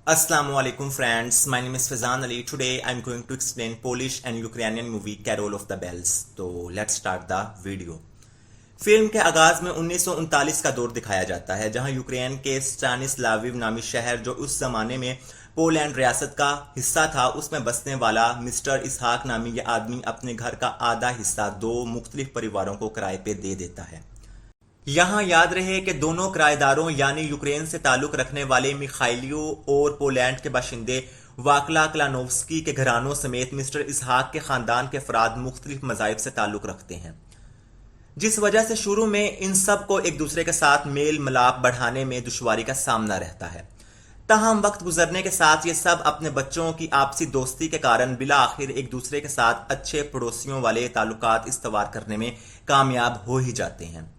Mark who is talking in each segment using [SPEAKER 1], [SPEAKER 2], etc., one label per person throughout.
[SPEAKER 1] Assalamu alaikum friends, my name is Fazan Ali. Today I'm going to explain Polish and Ukrainian movie Carol of the Bells. तो let's start the video. Film के आगाज में 1939 का दौर दिखाया जाता है जहां यूक्रेन के स्टानिस्लाविव नामी शहर जो उस जमाने में पोलैंड रियासत का हिस्सा था उसमें बसने वाला मिस्टर इसहाक नामी ये आदमी अपने घर का आधा हिस्सा दो मुख्तलिफ परिवारों को किराए पे दे देता है। यहाँ याद रहे कि दोनों किराएदारों यानी यूक्रेन से ताल्लुक रखने वाले मिखाइलियो और पोलैंड के बाशिंदे वाकला क्लानोव्स्की के घरानों समेत मिस्टर इसहाक के खानदान के अफराद मुख्तलिफ मज़ाहिब से ताल्लुक रखते हैं, जिस वजह से शुरू में इन सब को एक दूसरे के साथ मेल मिलाप बढ़ाने में दुश्वारी का सामना रहता है। ताहम वक्त गुजरने के साथ ये सब अपने बच्चों की आपसी दोस्ती के कारण बिला आखिर एक दूसरे के साथ अच्छे पड़ोसियों वाले ताल्लुकात इस्तवार करने में कामयाब हो ही जाते हैं।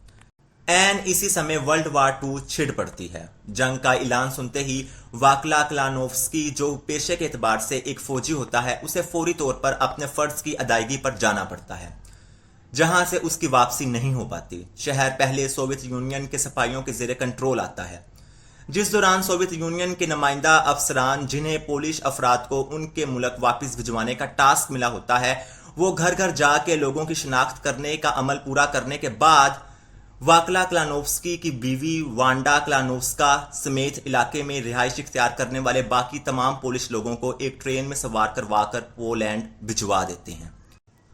[SPEAKER 1] इसी समय वर्ल्ड वार 2 छिड़ पड़ती है। जंग का ऐलान सुनते ही वाकला क्लानोव्स्की जो पेशे के एतबार से एक फौजी होता है उसे फौरी तौर पर अपने फर्ज की अदायगी पर जाना पड़ता है, जहां से उसकी वापसी नहीं हो पाती। शहर पहले सोवियत यूनियन के सिपाहियों के जेर कंट्रोल आता है, जिस दौरान सोवियत यूनियन के नुमाइंदा अफसरान जिन्हें पोलिश अफराद को उनके मुल्क वापस भिजवाने का टास्क मिला होता है वो घर घर जाके लोगों की शिनाख्त करने का अमल पूरा करने के बाद वाकला क्लानोव्स्की की बीवी वांडा क्लानोव्स्का समेत इलाके में रिहाइश इख्तियार करने वाले बाकी तमाम पोलिश लोगों को एक ट्रेन में सवार करवाकर पोलैंड भिजवा देते हैं।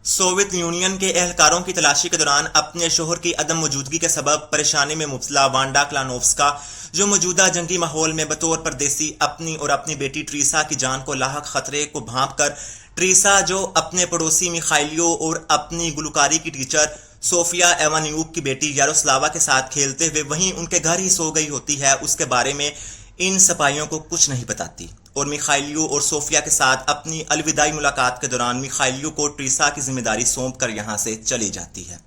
[SPEAKER 1] सोवियत यूनियन के एहलकारों की तलाशी के दौरान अपने शोहर की अदम मौजूदगी के सबब परेशानी में मुब्तला वांडा क्लानोव्स्का जो मौजूदा जंगी माहौल में बतौर परदेसी अपनी और अपनी बेटी ट्रीसा की जान को लाहक खतरे को भांप कर ट्रीसा जो अपने पड़ोसी मिखाइलियो और अपनी गुलकारी की टीचर सोफिया एवान्यूक की बेटी यारोस्लावा के साथ खेलते हुए वहीं उनके घर ही सो गई होती है, उसके बारे में इन सिपाहियों को कुछ नहीं बताती और मिखाइलियो और सोफिया के साथ अपनी अलविदाई मुलाकात के दौरान मिखाइलियो को ट्रीसा की जिम्मेदारी सौंप कर यहां से चली जाती है।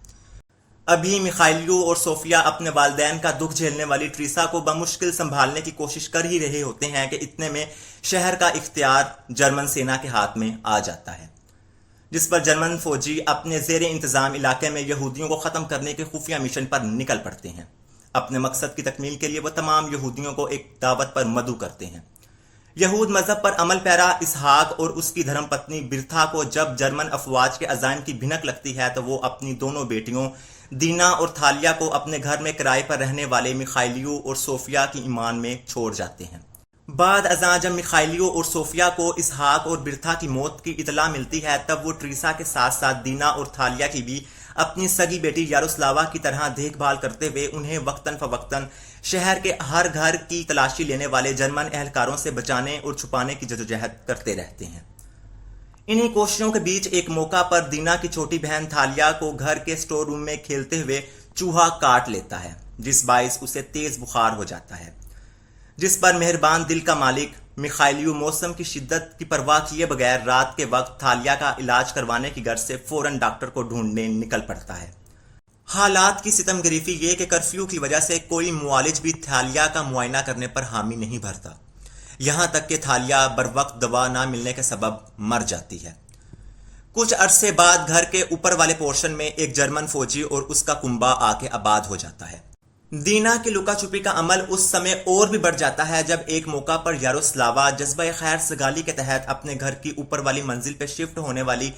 [SPEAKER 1] अभी मिखाइलियो और सोफिया अपने वालिदैन का दुख झेलने वाली ट्रीसा को बमुश्किल संभालने की कोशिश कर ही रहे होते हैं कि इतने में शहर का इख्तियार जर्मन सेना के हाथ में आ जाता है, जिस पर जर्मन फौजी अपने जेर इंतजाम इलाके में यहूदियों को खत्म करने के खुफिया मिशन पर निकल पड़ते हैं। अपने मकसद की तकमील के लिए वो तमाम यहूदियों को एक दावत पर मदऊ करते हैं। यहूद मजहब पर अमल पैरा इसहाक और उसकी धर्मपत्नी बिरथा को जब जर्मन अफवाज के अजाइम की भिनक लगती है तो वो अपनी दोनों बेटियों दीना और थालिया को अपने घर में किराए पर रहने वाले मिखाइलियो और सोफिया की ईमान में छोड़ जाते हैं। बाद अज़ां जब मिखाइलियो और सोफिया को इसहाक और बिरथा की मौत की इतला मिलती है तब वो ट्रीसा के साथ साथ दीना और थालिया की भी अपनी सगी बेटी यारोस्लावा की तरह देखभाल करते हुए उन्हें वक्तन फवक्तन शहर के हर घर की तलाशी लेने वाले जर्मन एहलकारों से बचाने और छुपाने की जदोजहद करते रहते हैं। इन्हीं कोशिशों के बीच एक मौका पर दीना की छोटी बहन थालिया को घर के स्टोर रूम में खेलते हुए चूहा काट लेता है, जिस बाइस उसे तेज बुखार हो जाता है, जिस पर मेहरबान दिल का मालिक मिखाइलियो मौसम की शिद्दत की परवाह किए बगैर रात के वक्त थालिया का इलाज करवाने की गर्ज से फौरन डॉक्टर को ढूंढने निकल पड़ता है। हालात की सितमगरीफी ये कि कर्फ्यू की वजह से कोई मुआलिज भी थालिया का मुआयना करने पर हामी नहीं भरता, यहां तक कि थालिया बर वक्त दवा ना मिलने के सबब मर जाती है। कुछ अरसे बाद घर के ऊपर वाले पोर्शन में एक जर्मन फौजी और उसका कुंबा आके आबाद हो जाता है। दीना की लुका छुपी का अमल उस समय और भी बढ़ जाता है जब एक मौका पर यारोस्लावा जज्बा खैर सगाली के तहत अपने घर की ऊपर वाली मंजिल पे शिफ्ट होने वाली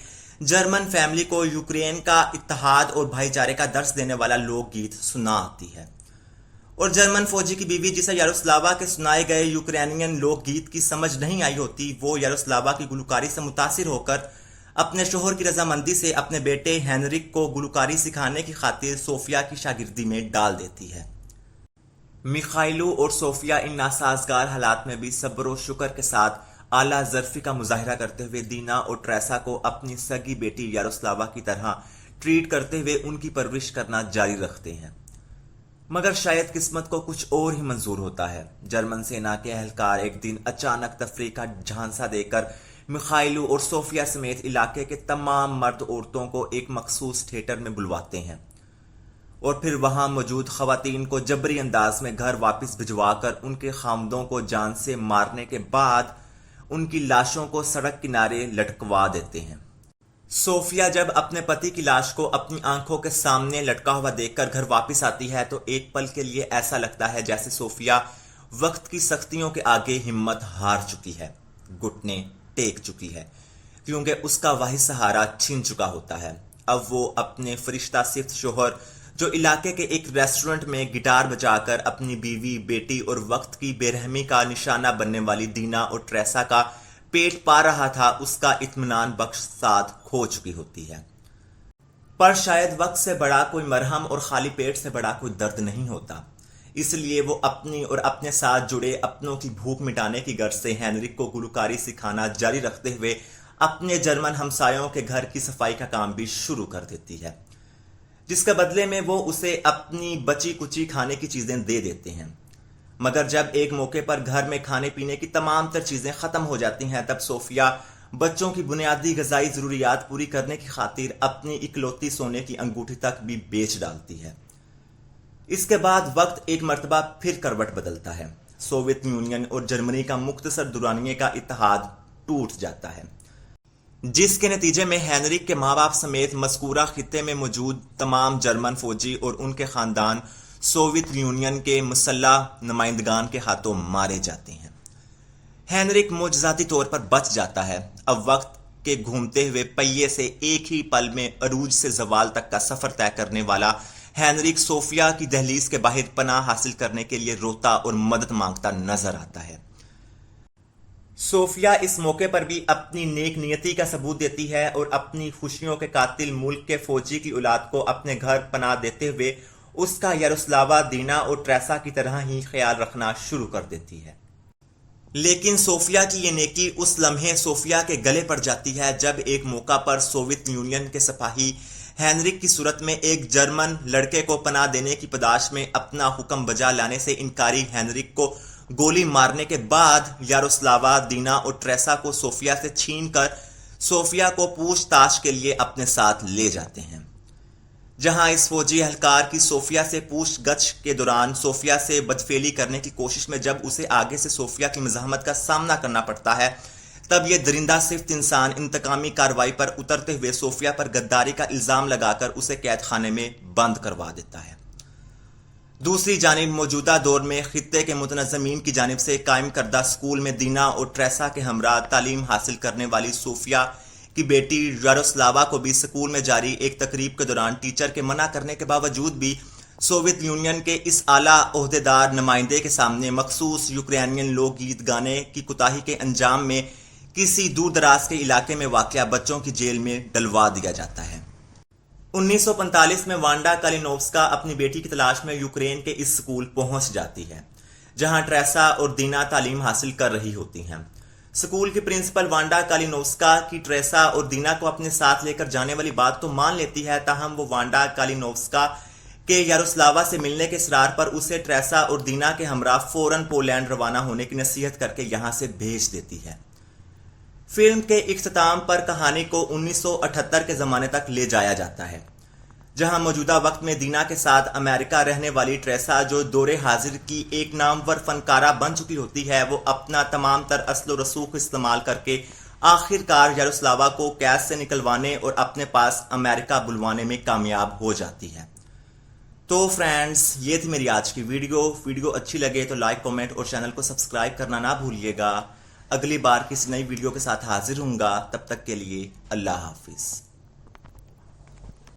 [SPEAKER 1] जर्मन फैमिली को यूक्रेन का इत्तेहाद और भाईचारे का दर्स देने वाला लोकगीत सुना आती है और जर्मन फौजी की बीवी जिसे यारोस्लावा के सुनाए गए यूक्रेनियन लोकगीत की समझ नहीं आई होती वो यारोस्लावा की गुलकारी से मुतासिर होकर अपने शोहर की रजामंदी से अपने बेटे हेनरिक को गुलकारी सिखाने की खातिर सोफिया की शागिर्दी में डाल देती है। मिखाइलो और सोफिया इन नासाजगार हालात में भी सब्र और शुक्र के साथ आला ज़र्फी का मुजाहिरा करते हुए दीना और ट्रेसा को अपनी सगी बेटी यारोस्लावा की तरह ट्रीट करते हुए उनकी परवरिश करना जारी रखते हैं। मगर शायद किस्मत को कुछ और ही मंजूर होता है। जर्मन सेना के एहलकार एक दिन अचानक तफरी का झांसा देकर मिखाइलो और सोफिया समेत इलाके के तमाम मर्द औरतों को एक मखसूस थिएटर में बुलवाते हैं और फिर वहां मौजूद खवातीन को जबरी अंदाज में घर वापस भिजवाकर उनके खामदों को जान से मारने के बाद उनकी लाशों को सड़क किनारे लटकवा देते हैं। सोफिया जब अपने पति की लाश को अपनी आंखों के सामने लटका हुआ देखकर घर वापस आती है तो एक पल के लिए ऐसा लगता है जैसे सोफिया وقت کی سختیوں کے آگے ہمت ہار چکی ہے، گھٹنے ٹیک چکی ہے، کیونکہ اس کا واحد سہارا چھن چکا ہوتا ہے۔ اب وہ اپنے فرشتہ صفت شوہر، جو علاقے کے ایک ریسٹورنٹ میں گٹار بجا کر اپنی بیوی، بیٹی اور وقت کی بے رحمی کا نشانہ بننے والی دینا اور ٹریسا کا پیٹ پا رہا تھا، اس کا اطمینان بخش ساتھ کھو چکی ہوتی ہے۔ پر شاید وقت سے بڑا کوئی مرہم اور خالی پیٹ سے بڑا کوئی درد نہیں ہوتا، اس لیے وہ اپنی اور اپنے ساتھ جڑے اپنوں کی بھوک مٹانے کی غرض سے ہینرک کو گلوکاری سکھانا جاری رکھتے ہوئے اپنے جرمن ہمسایوں کے گھر کی صفائی کا کام بھی شروع کر دیتی ہے، جس کے بدلے میں وہ اسے اپنی بچی کچی کھانے کی چیزیں دے دیتے ہیں۔ مگر جب ایک موقع پر گھر میں کھانے پینے کی تمام تر چیزیں ختم ہو جاتی ہیں، تب صوفیہ بچوں کی بنیادی غذائی ضروریات پوری کرنے کی خاطر اپنی اکلوتی سونے کی انگوٹھی تک بھی بیچ ڈالتی ہے۔ اس کے بعد وقت ایک مرتبہ پھر کروٹ بدلتا ہے۔ سوویت یونین اور جرمنی کا مختصر دورانیے کا اتحاد ٹوٹ جاتا ہے، جس کے نتیجے میں ہینرک کے ماں باپ سمیت مذکورہ خطے میں موجود تمام جرمن فوجی اور ان کے خاندان سوویت یونین کے مسلح نمائندگان کے ہاتھوں مارے جاتے ہیں۔ ہینرک معجزاتی طور پر بچ جاتا ہے۔ اب وقت کے گھومتے ہوئے پہیے سے ایک ہی پل میں عروج سے زوال تک کا سفر طے کرنے والا ہینرک صوفیہ کی دہلیز کے باہر پناہ حاصل کرنے کے لیے روتا اور مدد مانگتا نظر آتا ہے۔ صوفیہ اس موقع پر بھی اپنی نیک نیتی کا ثبوت دیتی ہے اور اپنی خوشیوں کے قاتل ملک کے فوجی کی اولاد کو اپنے گھر پناہ دیتے ہوئے اس کا یاروسلاوا، دینا اور ٹریسا کی طرح ہی خیال رکھنا شروع کر دیتی ہے۔ لیکن صوفیہ کی یہ نیکی اس لمحے صوفیہ کے گلے پڑ جاتی ہے جب ایک موقع پر سوویت یونین کے سپاہی ہینرک کی صورت میں ایک جرمن لڑکے کو پناہ دینے کی پاداش میں اپنا حکم بجا لانے سے انکاری ہینرک کو گولی مارنے کے بعد یاروسلاوا، دینا اور ٹریسا کو صوفیہ سے چھین کر صوفیہ کو پوچھ تاچھ کے لیے اپنے ساتھ لے جاتے ہیں، جہاں اس فوجی اہلکار کی صوفیہ سے پوچھ گچھ کے دوران صوفیہ سے بدفعلی کرنے کی کوشش میں جب اسے آگے سے صوفیہ کی مزاحمت کا سامنا کرنا پڑتا ہے، تب یہ درندہ صفت انسان انتقامی کارروائی پر اترتے ہوئے صوفیہ پر غداری کا الزام لگا کر اسے قید خانے میں بند کروا دیتا ہے۔ دوسری جانب موجودہ دور میں خطے کے متنظمین کی جانب سے قائم کردہ سکول میں دینا اور ٹریسا کے ہمراہ تعلیم حاصل کرنے والی صوفیہ کی بیٹی یاروسلاوا کو بھی سکول میں جاری ایک تقریب کے دوران ٹیچر کے منع کرنے کے باوجود بھی سوویت یونین کے اس اعلیٰ عہدیدار نمائندے کے سامنے مخصوص یوکرینین لوک گیت گانے کی کوتاہی کے انجام میں کسی دور دراز کے علاقے میں واقع بچوں کی جیل میں ڈلوا دیا جاتا ہے۔ 1945 میں وانڈا کالینووسکا اپنی بیٹی کی تلاش میں یوکرین کے اس سکول پہنچ جاتی ہے، جہاں ٹریسا اور دینا تعلیم حاصل کر رہی ہوتی ہیں۔ سکول کی پرنسپل وانڈا کالینووسکا کی ٹریسا اور دینا کو اپنے ساتھ لے کر جانے والی بات تو مان لیتی ہے، تاہم وہ وانڈا کالینووسکا کے یاروسلاوا سے ملنے کے اصرار پر اسے ٹریسا اور دینا کے ہمراہ فوراً پولینڈ روانہ ہونے کی نصیحت کر کے یہاں سے بھیج دیتی ہے۔ فلم کے اختتام پر کہانی کو 1978 کے زمانے تک لے جایا جاتا ہے، جہاں موجودہ وقت میں دینا کے ساتھ امریکہ رہنے والی ٹریسا، جو دور حاضر کی ایک نامور فنکارہ بن چکی ہوتی ہے، وہ اپنا تمام تر اصل و رسوخ استعمال کر کے آخر کار یاروسلاوا کو قید سے نکلوانے اور اپنے پاس امریکہ بلوانے میں کامیاب ہو جاتی ہے۔ تو فرینڈز، یہ تھی میری آج کی ویڈیو اچھی لگے تو لائک، کمنٹ اور چینل کو سبسکرائب کرنا نہ بھولیے گا۔ اگلی بار کسی نئی ویڈیو کے ساتھ حاضر ہوں گا، تب تک کے لیے اللہ حافظ۔